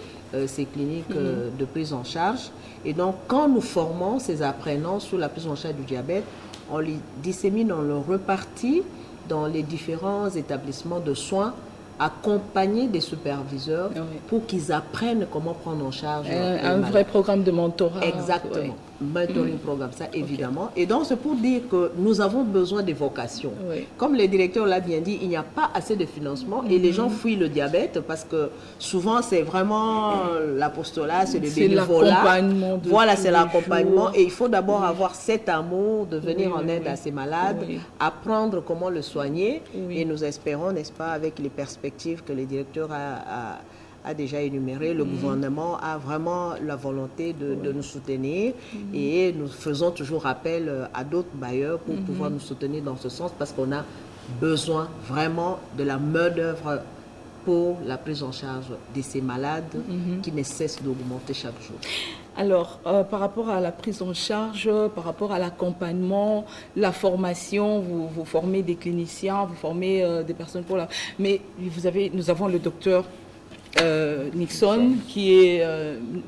ces cliniques de prise en charge. Et donc, quand nous formons ces apprenants sur la prise en charge du diabète, on les dissémine, on le repartit dans les différents établissements de soins, accompagner des superviseurs pour qu'ils apprennent comment prendre en charge un vrai programme de mentorat. Exactement. Mentoring programme, ça évidemment. Et donc c'est pour dire que nous avons besoin des vocations. Comme le directeur l'a bien dit, il n'y a pas assez de financement et les gens fuient le diabète parce que souvent c'est vraiment l'apostolat, c'est le bénévolat. Voilà, c'est l'accompagnement et il faut d'abord avoir cet amour de venir en aide à ces malades, apprendre comment le soigner et nous espérons, n'est-ce pas, avec les perspectives que le directeur a déjà énuméré, le gouvernement a vraiment la volonté de nous soutenir et nous faisons toujours appel à d'autres bailleurs pour pouvoir nous soutenir dans ce sens parce qu'on a besoin vraiment de la main-d'œuvre pour la prise en charge de ces malades qui ne cessent d'augmenter chaque jour. Alors, par rapport à la prise en charge, par rapport à l'accompagnement, la formation, vous formez des cliniciens, vous formez des personnes pour la... Mais nous avons le docteur Nixon, qui est,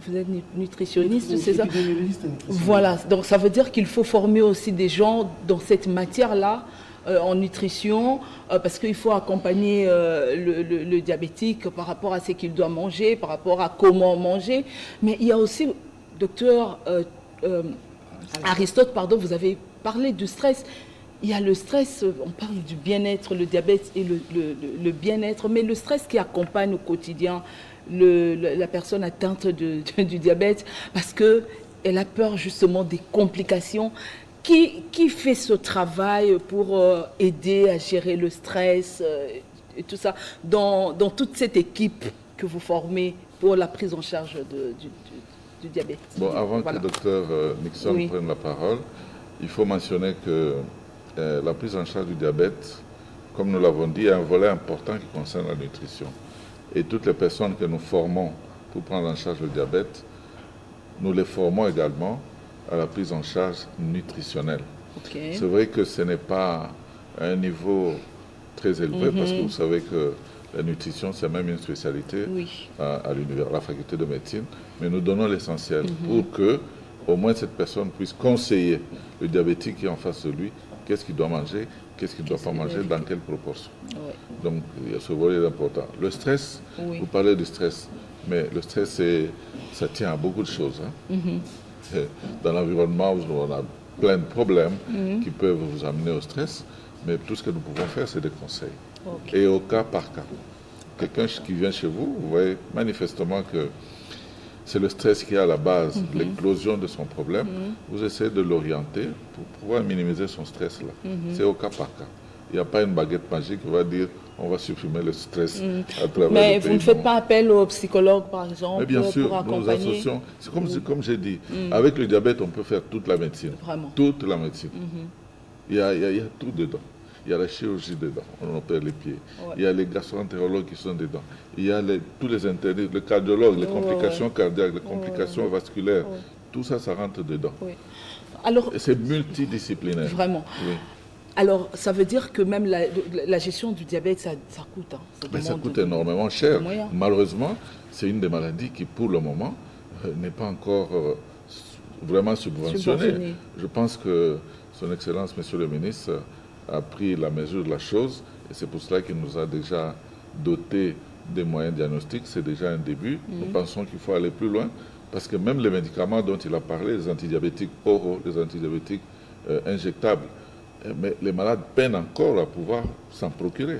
vous êtes nutritionniste, c'est ça? Voilà, donc ça veut dire qu'il faut former aussi des gens dans cette matière-là, en nutrition, parce qu'il faut accompagner le diabétique par rapport à ce qu'il doit manger, par rapport à comment manger. Mais il y a aussi, docteur Aristote, pardon, vous avez parlé du stress. Il y a le stress, on parle du bien-être, le diabète et le bien-être, mais le stress qui accompagne au quotidien la personne atteinte du diabète, parce qu'elle a peur justement des complications. Qui fait ce travail pour aider à gérer le stress et tout ça dans toute cette équipe que vous formez pour la prise en charge du diabète? Bon, avant que le docteur Nixon prenne la parole, il faut mentionner que la prise en charge du diabète, comme nous l'avons dit, est un volet important qui concerne la nutrition. Et toutes les personnes que nous formons pour prendre en charge le diabète, nous les formons également à la prise en charge nutritionnelle. C'est vrai que ce n'est pas à un niveau très élevé parce que vous savez que la nutrition, c'est même une spécialité à la faculté de médecine, mais nous donnons l'essentiel pour que au moins cette personne puisse conseiller le diabétique qui est en face de lui, qu'est-ce qu'il doit manger, qu'est-ce qu'il ne doit pas manger, dans quelle proportion. Oui. Donc, il y a ce volet important. Le stress, Oui. vous parlez du stress, mais le stress, ça tient à beaucoup de choses. Hein. Dans l'environnement où on a plein de problèmes qui peuvent vous amener au stress, mais tout ce que nous pouvons faire, c'est des conseils. Ok. Et au cas par cas. Quelqu'un qui vient chez vous, vous voyez manifestement que c'est le stress qui est à la base, l'éclosion de son problème. Vous essayez de l'orienter pour pouvoir minimiser son stress là. C'est au cas par cas. Il n'y a pas une baguette magique qui va dire on va supprimer le stress à travers Mais le vous pays. ne faites Non. pas appel aux psychologues, par exemple, Mais bien sûr, pour nous accompagner? associons. C'est comme j'ai dit, avec le diabète, on peut faire toute la médecine. Vraiment. Toute la médecine. Il y a tout dedans. Il y a la chirurgie dedans, on opère les pieds. Ouais. Il y a les gastroentérologues qui sont dedans. Il y a tous les internistes, le cardiologue, les complications cardiaques, les complications vasculaires. Tout ça, ça rentre dedans. Oui. Alors, Et c'est multidisciplinaire. vraiment. Oui. Alors, ça veut dire que même la gestion du diabète, ça coûte. Hein. Mais ça demande coûte de- énormément cher. moyens. Malheureusement, c'est une des maladies qui, pour le moment, n'est pas encore vraiment subventionnée. Subventionnée. Je pense que Son Excellence, Monsieur le Ministre, a pris la mesure de la chose et c'est pour cela qu'il nous a déjà doté des moyens diagnostiques. C'est déjà un début. Nous pensons qu'il faut aller plus loin parce que même les médicaments dont il a parlé, les antidiabétiques oraux, les antidiabétiques injectables, mais les malades peinent encore à pouvoir s'en procurer.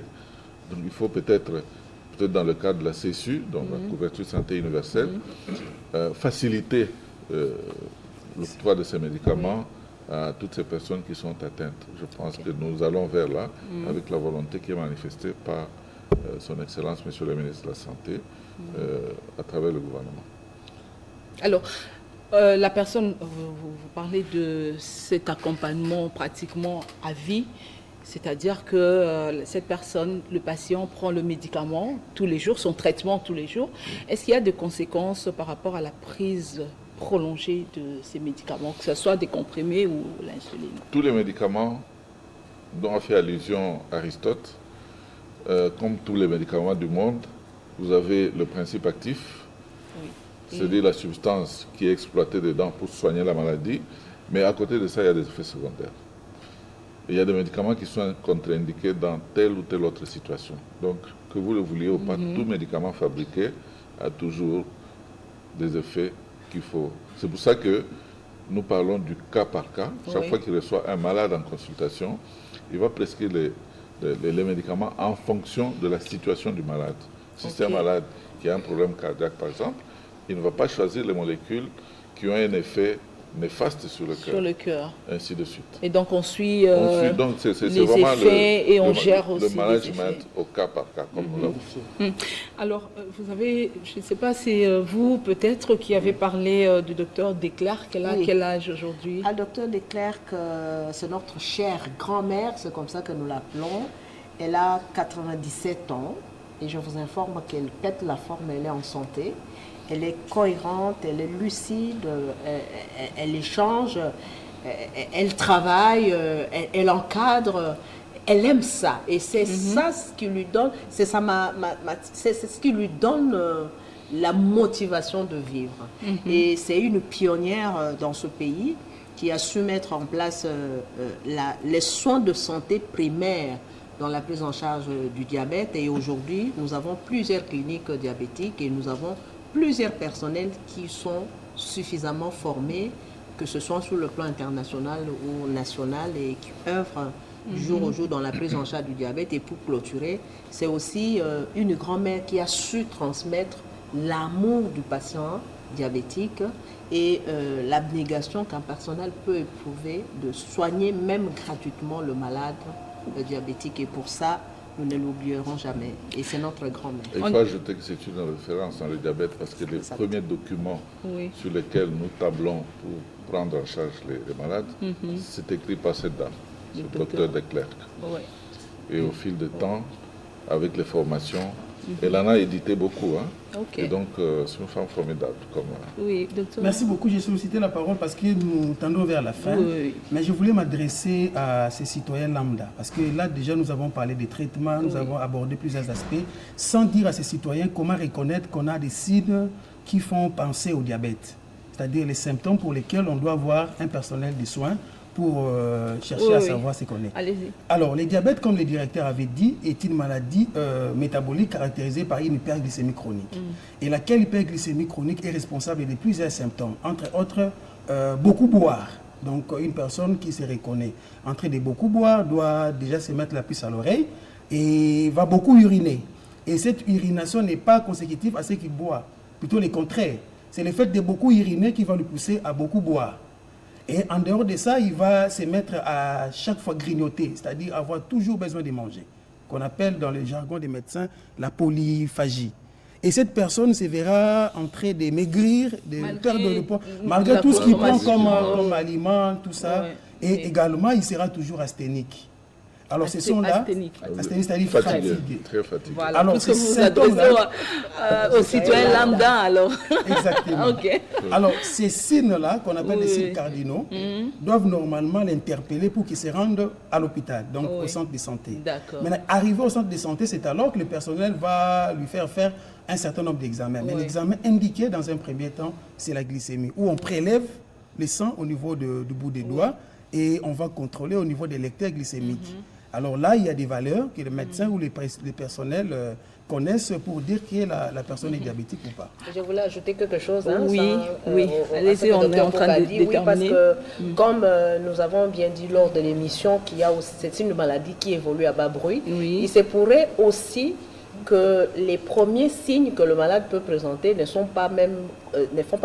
Donc il faut peut-être dans le cadre de la CSU, donc la couverture santé universelle, faciliter l'octroi de ces médicaments à toutes ces personnes qui sont atteintes. Je pense que nous allons vers là, avec la volonté qui est manifestée par Son Excellence, Monsieur le Ministre de la Santé, à travers le gouvernement. Alors, la personne, vous parlez de cet accompagnement pratiquement à vie, c'est-à-dire que cette personne, le patient, prend le médicament tous les jours, son traitement tous les jours. Est-ce qu'il y a des conséquences par rapport à la prise prolongée de ces médicaments, que ce soit des comprimés ou l'insuline? Tous les médicaments dont a fait allusion Aristote, comme tous les médicaments du monde, vous avez le principe actif, Oui. c'est-à-dire la substance qui est exploitée dedans pour soigner la maladie, mais à côté de ça, il y a des effets secondaires. Et il y a des médicaments qui sont contre-indiqués dans telle ou telle autre situation. Donc, que vous le vouliez ou pas, tout médicament fabriqué a toujours des effets qu'il faut. C'est pour ça que nous parlons du cas par cas. Chaque Oui. fois qu'il reçoit un malade en consultation, il va prescrire les médicaments en fonction de la situation du malade. Si c'est un Ok. malade qui a un problème cardiaque, par exemple, il ne va pas choisir les molécules qui ont un effet néfaste sur le Sur cœur, le cœur. ainsi de suite. Et donc on suit, On suit donc c'est les vraiment effets et on gère aussi le les management effets. au cas par cas, comme nous l'avons fait. Alors, vous avez, je ne sais pas, c'est vous peut-être qui avez parlé du docteur Desclercq. Elle a Oui. quel âge aujourd'hui? Ah, docteur Desclercq, c'est notre chère grand-mère, c'est comme ça que nous l'appelons. Elle a 97 ans et je vous informe qu'elle pète la forme, elle est en santé. Elle est cohérente, elle est lucide, elle échange, elle travaille, elle encadre. Elle aime ça et c'est ça ce qui lui donne, c'est ce qui lui donne la motivation de vivre. Et c'est une pionnière dans ce pays qui a su mettre en place les soins de santé primaires dans la prise en charge du diabète. Et aujourd'hui, nous avons plusieurs cliniques diabétiques et nous avons plusieurs personnels qui sont suffisamment formés, que ce soit sur le plan international ou national, et qui œuvrent jour au jour dans la prise en charge du diabète. Et pour clôturer, c'est aussi une grand-mère qui a su transmettre l'amour du patient diabétique et l'abnégation qu'un personnel peut éprouver de soigner même gratuitement le malade diabétique. Et pour ça, nous ne l'oublierons jamais. Et c'est notre grand-mère. Et il faut ajouter que c'est une référence dans le diabète parce que les Exact. premiers documents Oui. sur lesquels nous tablons pour prendre en charge les malades, c'est écrit par cette dame, Le ce docteur Desclercq. Ouais. Et au fil du temps, avec les formations, elle en a édité beaucoup. Hein. Ok. Et donc, c'est une femme formidable. Oui, docteur. Merci beaucoup. J'ai sollicité la parole parce que nous tendons vers la fin. Oui. Mais je voulais m'adresser à ces citoyens lambda. Parce que là, déjà, nous avons parlé des traitements, nous avons abordé plusieurs aspects, sans dire à ces citoyens comment reconnaître qu'on a des signes qui font penser au diabète. c'est-à-dire les symptômes pour lesquels on doit avoir un personnel de soins pour chercher à savoir ce qu'on est. Allez-y. Alors, le diabète, comme le directeur avait dit, est une maladie métabolique caractérisée par une hyperglycémie chronique. Et laquelle hyperglycémie chronique est responsable de plusieurs symptômes, entre autres, beaucoup boire. Donc, une personne qui se reconnaît en train de beaucoup boire doit déjà se mettre la puce à l'oreille et va beaucoup uriner. Et cette urination n'est pas consécutive à ce qu'il boit, plutôt le contraire. C'est le fait de beaucoup uriner qui va le pousser à beaucoup boire. Et en dehors de ça, il va se mettre à chaque fois grignoter, c'est-à-dire avoir toujours besoin de manger, qu'on appelle dans le jargon des médecins la polyphagie. Et cette personne se verra en train de maigrir, de perdre le poids, malgré tout ce qu'il prend comme aliment, tout ça. Ouais. Et également, il sera toujours asthénique. Alors, ce sont là, Asthénique. asthénique, c'est-à-dire Fatigué, fatigué. très fatigué. Voilà, Alors, puisque ces vous vous adressez symptômes-là- aux citoyens lambda, alors. Exactement. Ok. Alors, ces signes-là, qu'on appelle les signes cardinaux, doivent normalement l'interpeller pour qu'il se rende à l'hôpital, donc au centre de santé. D'accord. Maintenant, arrivé au centre de santé, c'est alors que le personnel va lui faire un certain nombre d'examens. Mais l'examen indiqué dans un premier temps, c'est la glycémie, où on prélève le sang au niveau du bout des doigts et on va contrôler au niveau des lecteurs glycémiques. Alors là, il y a des valeurs que les médecins ou les personnels connaissent pour dire que la personne est diabétique ou pas. Je voulais ajouter quelque chose. Oui, sans, oui. Allez-y, on est en train de Oui, parce déterminer. que, comme nous avons bien dit lors de l'émission, c'est une maladie qui évolue à bas bruit. Oui. Il se pourrait aussi que les premiers signes que le malade peut présenter ne font pas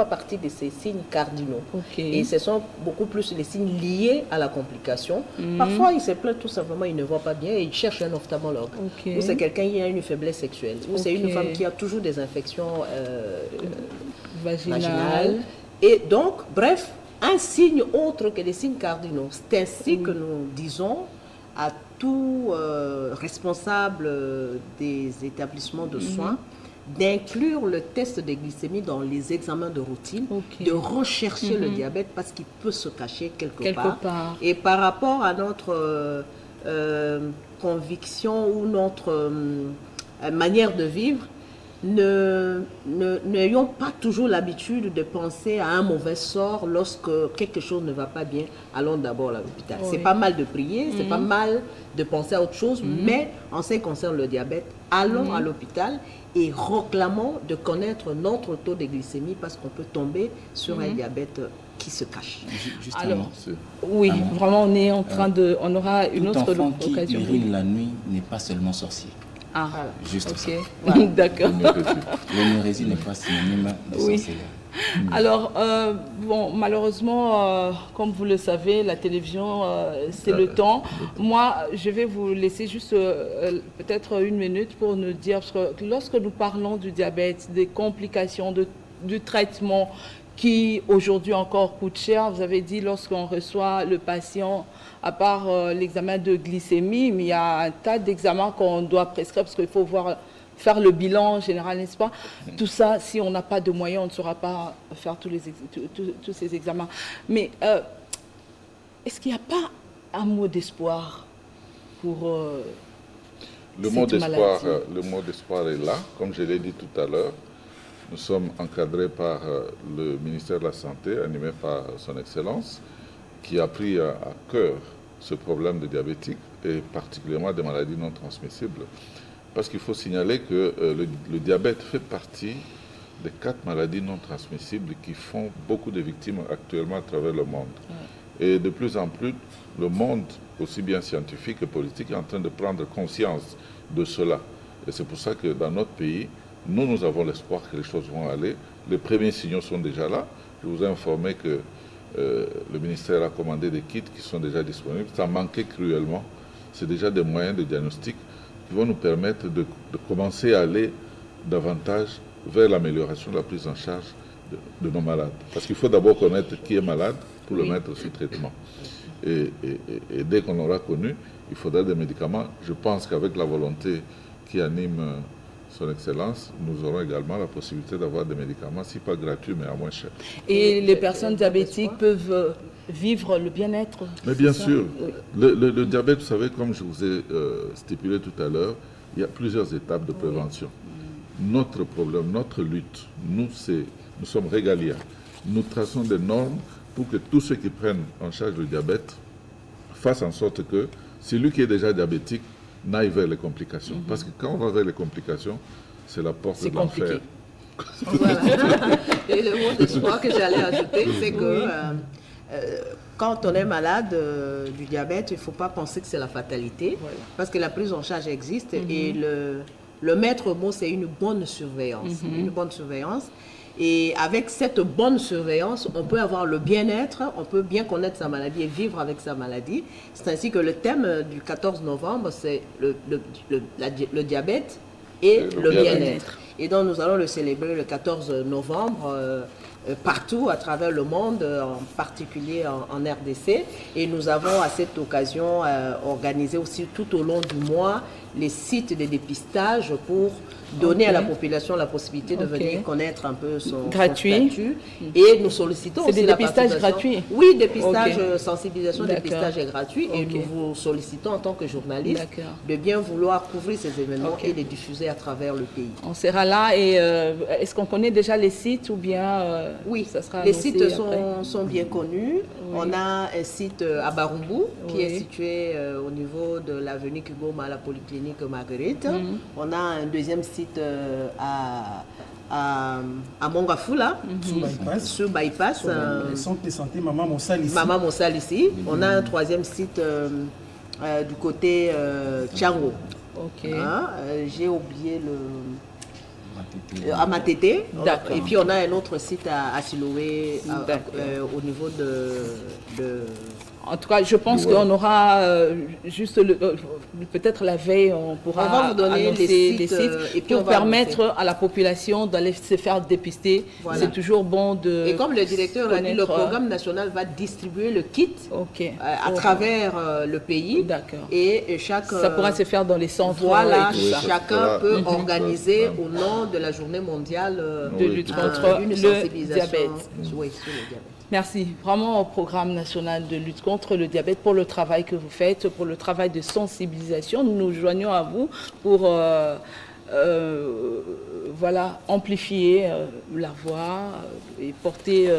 partie de ces signes cardinaux. Ok. Et ce sont beaucoup plus les signes liés à la complication. Parfois, il se plaint tout simplement, il ne voit pas bien et il cherche un ophtalmologue. Ok. Ou c'est quelqu'un qui a une faiblesse sexuelle. Ou c'est une Ok. femme qui a toujours des infections Vaginal. vaginales. Et donc, bref, un signe autre que les signes cardinaux. C'est ainsi que nous disons à tout responsable des établissements de soins d'inclure le test de glycémie dans les examens de routine, de rechercher le diabète parce qu'il peut se cacher quelque part. Et par rapport à notre conviction ou notre manière de vivre, n'ayons pas toujours l'habitude de penser à un mauvais sort lorsque quelque chose ne va pas bien. Allons d'abord à l'hôpital. C'est pas mal de prier, c'est pas mal de penser à autre chose, mais en ce qui concerne le diabète, allons à l'hôpital et réclamons de connaître notre taux de glycémie parce qu'on peut tomber sur un diabète qui se cache. Juste Alors, un mot. Oui, vraiment, on est en train de... On aura une Tout autre enfant qui occasion. urine la nuit n'est pas seulement sorcier. Ah, Juste ça. ok. D'accord. L'énurésie n'est pas synonyme de sorcellerie. Alors, bon, malheureusement, comme vous le savez, la télévision, c'est le temps. Moi, je vais vous laisser juste peut-être une minute pour nous dire, parce que lorsque nous parlons du diabète, des complications, du traitement qui aujourd'hui encore coûte cher, vous avez dit lorsqu'on reçoit le patient, à part l'examen de glycémie, mais il y a un tas d'examens qu'on doit prescrire parce qu'il faut faire le bilan général, n'est-ce pas? Tout ça, si on n'a pas de moyens, on ne saura pas faire tous ces examens. Mais est-ce qu'il n'y a pas un mot d'espoir pour le mot d'espoir est là, comme je l'ai dit tout à l'heure. Nous sommes encadrés par le ministère de la Santé, animé par son Excellence, qui a pris à cœur ce problème de diabétique et particulièrement des maladies non transmissibles. Parce qu'il faut signaler que le diabète fait partie des 4 maladies non transmissibles qui font beaucoup de victimes actuellement à travers le monde. Et de plus en plus, le monde, aussi bien scientifique que politique, est en train de prendre conscience de cela. Et c'est pour ça que dans notre pays, nous avons l'espoir que les choses vont aller. Les premiers signaux sont déjà là. Je vous ai informé que le ministère a commandé des kits qui sont déjà disponibles. Ça manquait cruellement. C'est déjà des moyens de diagnostic qui vont nous permettre de commencer à aller davantage vers l'amélioration de la prise en charge de nos malades. Parce qu'il faut d'abord connaître qui est malade pour le mettre sous traitement. Et dès qu'on l'aura connu, il faudra des médicaments. Je pense qu'avec la volonté qui anime son Excellence, nous aurons également la possibilité d'avoir des médicaments, si pas gratuits, mais à moins cher. Et les personnes diabétiques peuvent vivre le bien-être? Mais bien sûr, le diabète, vous savez, comme je vous ai stipulé tout à l'heure, il y a plusieurs étapes de prévention. Notre problème, notre lutte, nous sommes régaliens. nous traçons des normes pour que tous ceux qui prennent en charge le diabète fassent en sorte que celui qui est déjà diabétique n'aille vers les complications. Parce que quand on va vers les complications, c'est la porte de l'enfer. Voilà. Et le mot d'espoir que j'allais ajouter, c'est que quand on est malade du diabète, il ne faut pas penser que c'est la fatalité, parce que la prise en charge existe et le maître mot, c'est une bonne surveillance. Une bonne surveillance. Et avec cette bonne surveillance, on peut avoir le bien-être, on peut bien connaître sa maladie et vivre avec sa maladie. C'est ainsi que le thème du 14 novembre, c'est le diabète et le bien-être. Et donc nous allons le célébrer le 14 novembre partout à travers le monde, en particulier en RDC. Et nous avons à cette occasion organisé aussi tout au long du mois les sites de dépistage pour donner à la population la possibilité de venir connaître un peu son statut. Et nous sollicitons aussi la participation. C'est des dépistages gratuits? Oui, dépistage, sensibilisation, dépistage est gratuit. Et nous vous sollicitons en tant que journaliste de bien vouloir couvrir ces événements et les diffuser à travers le pays. On sera là et est-ce qu'on connaît déjà les sites ou bien oui, ça sera les sites sont bien connus. On a un site à Barumbu qui est situé au niveau de l'avenue Kigoma à la Polyclinique Marguerite. On a un deuxième site à Mongafula, sur Bypass. Le centre de santé Maman Moussal ici. Maman Moussal ici. On a un troisième site du côté Tchango. J'ai oublié à Matete. Et puis on a un autre site à Siloé au niveau de En tout cas, je pense qu'on aura juste peut-être la veille, on pourra vous donner annoncer les sites et puis pour permettre à la population d'aller se faire dépister. C'est toujours bon de. Et comme le directeur a dit, le programme national va distribuer le kit à travers le pays. D'accord. Et ça pourra se faire dans les centres. Voilà, chacun peut organiser au nom de la journée mondiale de lutte contre le diabète. Oui, sur le diabète. Merci vraiment au programme national de lutte contre le diabète pour le travail que vous faites, pour le travail de sensibilisation. Nous nous joignons à vous pour voilà, amplifier la voix et porter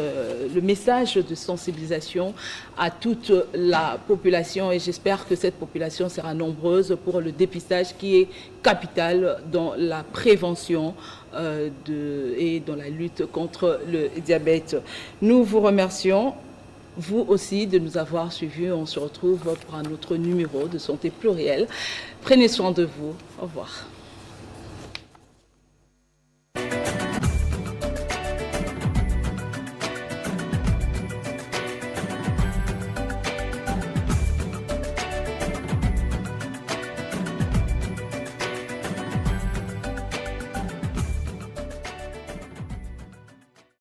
le message de sensibilisation à toute la population. Et j'espère que cette population sera nombreuse pour le dépistage qui est capital dans la prévention et dans la lutte contre le diabète. Nous vous remercions, vous aussi, de nous avoir suivis. On se retrouve pour un autre numéro de Santé Plurielle. Prenez soin de vous. Au revoir.